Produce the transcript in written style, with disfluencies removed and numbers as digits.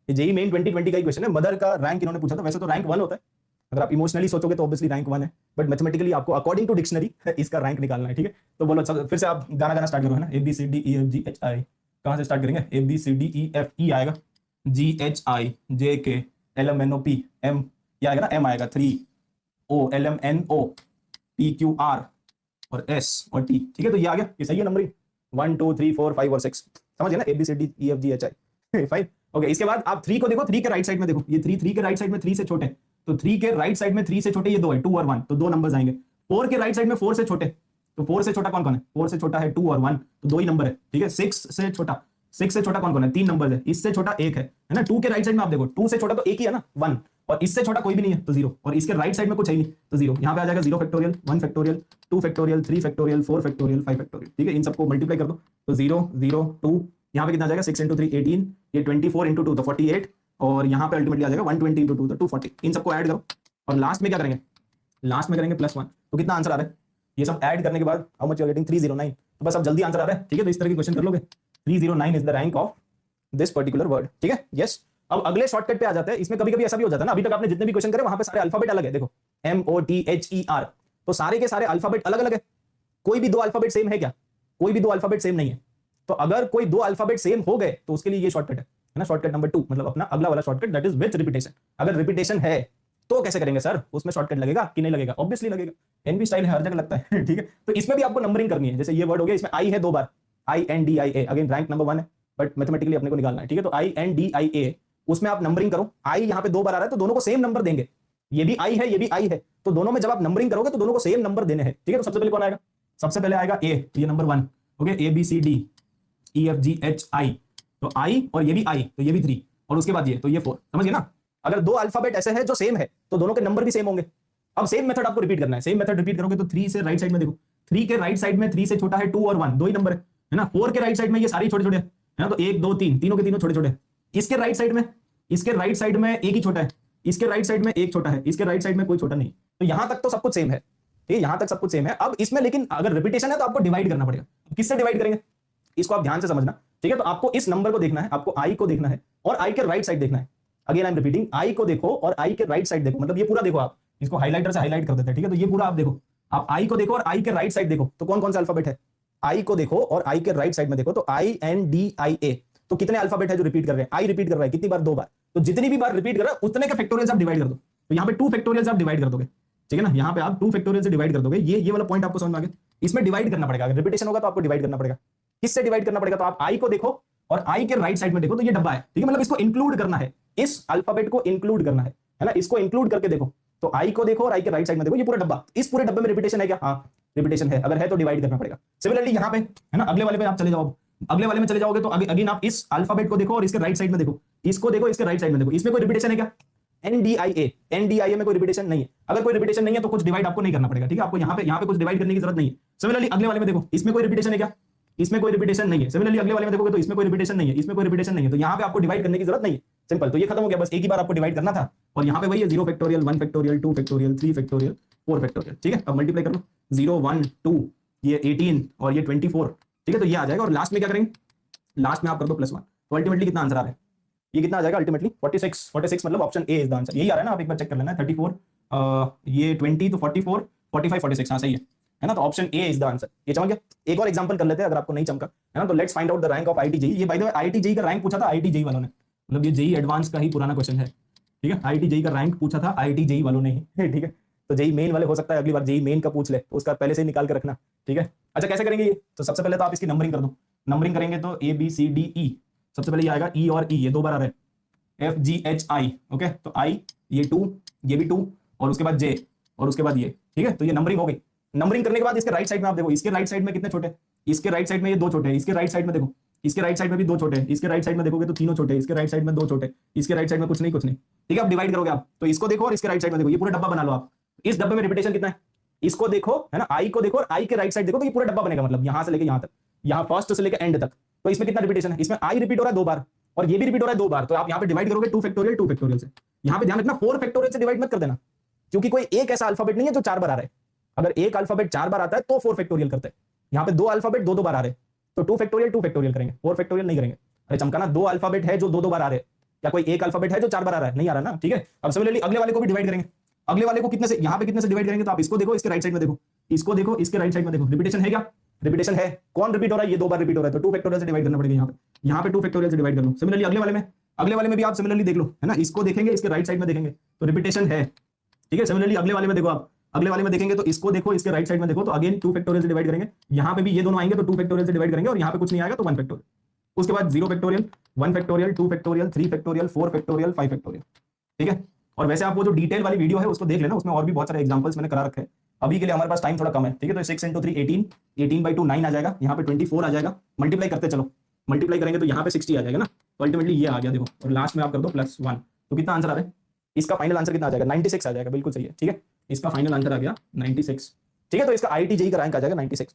ये JEE main 2020 का ही question है। मदर का रैंक इन्होंने पूछा था, वैसे तो रैंक 1 होता है, अगर आप इमोशनली सोचोगे तो ऑब्वियसली रैंक 1 है, बट मैथमेटिकली आपको अकॉर्डिंग टू डिक्शनरी इसका रैंक निकालना है। ठीक है, तो बोलो फिर से आप गाना स्टार्ट करो, है ना। A B C D E F G H I, कहां से स्टार्ट करेंगे? A B C D E F, E आएगा, G H I J K L M N O P M, ये आएगा ना, एम आएगा 3 O L M N O P Q R और S और टी। ठीक है, तो ये आ गया, ये सही है नंबरिंग 1 2 3 4 5 और 6, समझ गए ना, A B C D E F G H I 5। Okay, इसके बाद आप 3 को देखो, 3 के राइट साइड में देखो, ये 3 के राइट साइड में 3 से छोटे, तो 3 के राइट साइड में 3 से छोटे ये 2 है, 2 और 1, तो 2 नंबर्स आएंगे। 4 के राइट साइड में 4 से छोटे, तो 4 से छोटा कौन कौन है? 4 से छोटा है 2 और 1, तो 2 ही नंबर है। ठीक है, 6 से छोटा, 6 से छोटा कौन कौन है? 3 नंबर है, इससे छोटा 1 है ना। 2 के राइट साइड में आप देखो, 2 से छोटा तो 1 ही है ना, 1, और इससे छोटा कोई भी नहीं है तो 0, और इसके राइट साइड में कुछ है ही नहीं तो 0। यहाँ पे आ जाएगा 0 factorial, 1 factorial, 2 factorial, 3 factorial, 4 factorial, 5 factorial. ठीक है, इन सबको मल्टीप्लाई कर दो तो 0 0 2, यहाँ पे कितना आ जाएगा? 6 × 3 18, ये 24 × 2 तो 48, और यहाँ पे अल्टीमेटली आ जाएगा 120 × 2 तो 240। इन सबको ऐड करो और लास्ट में क्या करेंगे? लास्ट में करेंगे +1, तो कितना आंसर आ रहा है? ये सब ऐड करने के बाद how much you are getting? 309। तो बस अब जल्दी आंसर आ रहा है। ठीक है, तो इस तरह के क्वेश्चन कर लोगे। 309 is the rank of this particular word. ठीक है, यस। अब अगले शॉर्टकट पे आ जाते हैं। इसमें कभी कभी ऐसा भी हो जाता है ना, अभी तक आपने जितने भी क्वेश्चन करे वहां पे सारे अल्फाबेट अलग है, देखो MOTHER, तो सारे के सारे अल्फाबेट अलग अलग है। कोई भी 2 अल्फाबेट सेम है क्या? कोई भी 2 अल्फाबेट सेम नहीं है। तो अगर कोई 2 अल्फाबेट सेम हो गए तो उसके लिए ये शॉर्टकट है ना, शॉर्टकट नंबर 2, मतलब अपना अगला वाला shortcut, that is with repetition. अगर रिपीटेशन है तो कैसे करेंगे सर? उसमें शॉर्टकट लगेगा कि नहीं लगेगा? ऑब्वियसली लगेगा, एनबी स्टाइल है, हर जगह लगता है। ठीक है, तो इसमें भी आपको नंबरिंग करनी है। जैसे ये वर्ड हो गया, इसमें आई है 2 बार, INDIA, अगेन रैंक नंबर 1 है, बट मैथमेटिकली अपने को निकालना है। ठीक है, तो INDIA, उसमें आप नंबरिंग करो। आई यहाँ पे 2 बार आ रहा है तो दोनों को सेम नंबर देंगे, ये भी आई है ये भी आई है, तो दोनों में जब आप नंबरिंग करोगे तो दोनों को सेम नंबर देने हैं। ठीक है, तो सबसे पहले कौन आएगा? सबसे पहले आएगा ए, ये नंबर 1। ओके, ABCDEFGHI, तो आई और ये भी आई, तो ये भी 3, और उसके बाद ये, तो ये 4। समझ गए ना? अगर 2 अल्फाबेट ऐसे हैं जो सेम है तो दोनों के नंबर भी सेम होंगे। अब सेम मेथड आपको रिपीट करना है। सेम मेथड रिपीट करोगे तो 3 से राइट साइड में देखो, 3 के राइट साइड में 3 से छोटा है 2 और 1, 2 ही नंबर है ना। 4 के राइट साइड में ये सारे छोटे छोटे है ना, तो 1 2 3, तीनों के तीनों छोटे छोटे। इसके राइट साइड में, इसके राइट साइड में एक ही छोटा है, इसके राइट साइड में एक छोटा है, इसके राइट साइड में कोई छोटा नहीं। तो यहां तक तो सब कुछ सेम है। ठीक है, यहां तक सब कुछ सेम है। अब इसमें लेकिन अगर रिपीटेशन है तो आपको डिवाइड करना पड़ेगा। किससे डिवाइड करेंगे इसको आप ध्यान से समझना। ठीक है, तो आपको इस नंबर को देखना है, आपको आई को देखना है और आई के राइट साइड देखना है। अगेन आई एम रिपीटिंग, आई को देखो और आई के राइट साइड देखो, मतलब ये पूरा देखो, आप इसको हाइलाइटर से हाईलाइट कर देते हैं। ठीक है, तो ये पूरा आप देखो, आप आई को देखो और आई के राइट साइड देखो, तो कौन कौन सा अल्फाबेट है? आई को देखो और आई के राइट साइड में देखो, तो INDIA, तो कितने अल्फाबेट है जो रिपीट कर रहे हैं? आई रिपीट कर रहा है कितनी बार? 2 बार। तो जितनी भी बार रिपीट कर रहा है उतने के फैक्टोरियल्स आप डिवाइड कर दो। तो यहाँ पे 2 फैक्टोरियल्स आप डिवाइड कर दोगे। ठीक है ना, यहाँ पे आप 2 फैक्टोरियल से डिवाइड कर दोगे। ये वाला पॉइंट आपको समझ में आ गया। इसमें डिवाइड करना पड़ेगा, अगर रिपीटेशन होगा तो आपको डिवाइड करना पड़ेगा। किससे डिवाइड करना पड़ेगा? तो आप आई को देखो और आई के राइट साइड में देखो, तो ये डब्बा है। ठीक है, मतलब इसको इंक्लूड करना है, इस अल्फाबेट को इंक्लूड करना है ना, इसको इंक्लूड करके देखो। तो आई को देखो और आई के राइट साइड में देखो, ये पूरा डब्बा, इस पूरे डब्बे में रिपीटेशन है क्या? हाँ रिपीटेशन है, अगर है तो डिवाइड करना पड़ेगा। सिमिलरली यहाँ पे है ना, अगले वाले पे आप चले जाओ, अगले वाले में चले जाओगे तो अगेन आप इस अल्फाबेट को देखो और इसके राइट साइड में देखो, इसको देखो, इसके राइट साइड में देखो, इसमें कोई रिपीटेशन है क्या? NDIA में कोई रिपीटेशन नहीं है। अगर कोई रिपीटेशन नहीं है तो कुछ डिवाइड आपको नहीं करना पड़ेगा। ठीक है, आपको यहाँ पे कुछ डिवाइड करने की जरूरत नहीं है। सिमिलरली अगले वाले में देखो, इसमें कोई रिपीटेशन है क्या? इसमें कोई रिपीटेशन नहीं है। सिमिलरली अगले वाले में देखोगे तो इसमें कोई रिपीटेशन नहीं है, इसमें कोई रिपीटेशन नहीं है, तो यहाँ पे आपको डिवाइड करने की जरूरत नहीं है। सिंपल, तो ये खत्म हो गया, बस एक ही बार आपको डिवाइड करना था। और यहाँ पे वही है 0 factorial, 1 factorial, 2 factorial, 3 factorial, 4 factorial. ठीक है, अब मल्टीप्लाई कर लो, 0 1 2, ये 18 और ये 24। ठीक है, तो ये आ जाएगा। और लास्ट में क्या करेंगे? लास्ट में आप कर दो +1, तो अल्टीमेटली कितना आंसर आ रहा है? ये कितना आ जाएगा अल्टीमेटली? 46 मतलब option A is the answer. यही आ रहा है ना, आप एक बार चेक कर लेना। 34 ये 20 तो 44 45 46, हाँ सही है ना, तो option A is the answer. ये चमक गया। एक और एग्जांपल कर लेते हैं अगर आपको नहीं चमका, है ना। तो let's find out the rank of IIT-JEE। ये बाय द वे IIT-JEE का रैंक पूछा था IIT-JEE वालों ने, मतलब ये जेई एडवांस का ही पुराना क्वेश्चन है। ठीक है, IIT-JEE का रैंक पूछा था IIT-JEE वालों ने ही। ठीक है, तो जेई मेन वाले हो सकता है अगली बार जेई मेन का पूछ ले, तो उसका पहले से ही निकाल के रखना। ठीक है, अच्छा कैसे करेंगे ये? तो सबसे पहले तो आप इसकी नंबरिंग कर दो। नंबरिंग करेंगे तो ABCDE, सबसे पहले ये आएगा E और E, ये 2 बार आ रहा है, FGHI। ओके, तो I ये 2, ये भी 2, और उसके बाद J, और उसके बाद ये। ठीक है, तो ये नंबरिंग हो गई। नंबरिंग करने के बाद इसके राइट साइड में आप देखो, इसके राइट साइड में कितने छोटे? इसके राइट साइड में ये 2 छोटे हैं, इसके राइट साइड में देखो, इसके राइट साइड में भी 2 छोटे हैं, इसके राइट साइड में देखोगे तो तीनों छोटे हैं, इसके राइट साइड में 2 छोटे, इसके राइट साइड में कुछ नहीं। ठीक है, आप डिवाइड करोगे आप, तो इसको देखो और इसके राइट साइड में देखो, ये पूरा डब्बा बना लो आप। इस डब्बे में रिपीटेशन कितना है? इसको देखो, है ना, आई को देखो और आई के राइट साइड देखो, तो ये पूरा डब्बा बनेगा, मतलब यहां से लेके यहां तक, यहां फर्स्ट से लेके एंड तक। तो इसमें कितना रिपीटेशन है? इसमें आई रिपीट हो रहा है 2 बार और ये भी रिपीट हो रहा है 2 बार, तो आप यहाँ पे डिवाइड करोगे 2 फैक्टोरियल से। यहाँ पे ध्यान रखना 4 फैक्टोरियल से डिवाइड मत कर देना, क्योंकि कोई एक ऐसा अल्फाबेट नहीं है जो 4 बार आ रहा है। अगर एक अल्फाबेट 4 बार आता है तो 4 फैक्टोरियल करते हैं। यहाँ पे 2 अल्फाबेट 2 बार आ रहे हैं, तो 2 फैक्टोरियल करेंगे, 4 फैक्टोरियल नहीं करेंगे। अरे चमकाना, 2 अल्फाबेट है जो 2 बार आ रहे हैं, क्या कोई एक अल्फाबेट है जो 4 बार आ रहा है? नहीं आ रहा ना, ठीक है। अब सिमिलरली अगले वाले को भी डिवाइड करेंगे, अगले वाले को कितने से, यहाँ पे कितने से डिवाइड करेंगे, तो आप इसको देखो, इसके राइट साइड में देखो, इसको देखो, इसके राइट साइड में देखो, रिपीटेशन है क्या? रिपीटेशन है। कौन रिपीट हो रहा है? ये 2 बार रिपीट हो रहा है, तो 2 फैक्टोरियल से डिवाइड करना पड़ेगा यहाँ पे 2 फैक्टोरियल से डिवाइड कर लो। सिमिलरली अगले वाले में भी आप सिमिलरली देख लो, है ना, इसको देखेंगे, इसके राइट साइड में देखेंगे तो रिपीटेशन है, ठीक है। सिमिलरली अगले वाले में देखो, आप अगले वाले में देखेंगे तो इसको देखो, इसके राइट साइड में देखो, तो अगेन 2 फैक्टोरियल से डिवाइड करेंगे, यहाँ पे भी ये दोनों आएंगे तो 2 फैक्टोरियल से डिवाइड करेंगे, और यहाँ पे कुछ नहीं आएगा तो 1 फैक्टोरियल, उसके बाद 0 factorial, 1 factorial, 2 factorial, 3 factorial, 4 factorial, 5 factorial, ठीक है। और वैसे आप वो जो डिटेल वाली वीडियो है उसको देख लेना, उसमें और भी बहुत सारे एग्जांपल्स मैंने करा रखे हैं। अभी के लिए हमारे पास टाइम थोड़ा कम है, ठीक है। तो 6 × 3 18, 18/2 9 आ जाएगा, यहाँ पे 24 आ जाएगा, मल्टीप्लाई करते चलो, मल्टीप्लाई करेंगे तो यहाँ पे 60 आ जाएगा ना, तो अल्टीमेटली ये आ गया देखो, और लास्ट में आप कर दो +1, तो कितना आंसर आ रहा है? इसका फाइनल आंसर कितना आ जाएगा? 96 आ जाएगा, बिल्कुल सही है, ठीक है। इसका फाइनल आंसर आ गया 96, ठीक है। तो इसका IIT JEE का रैंक आ जाएगा 96।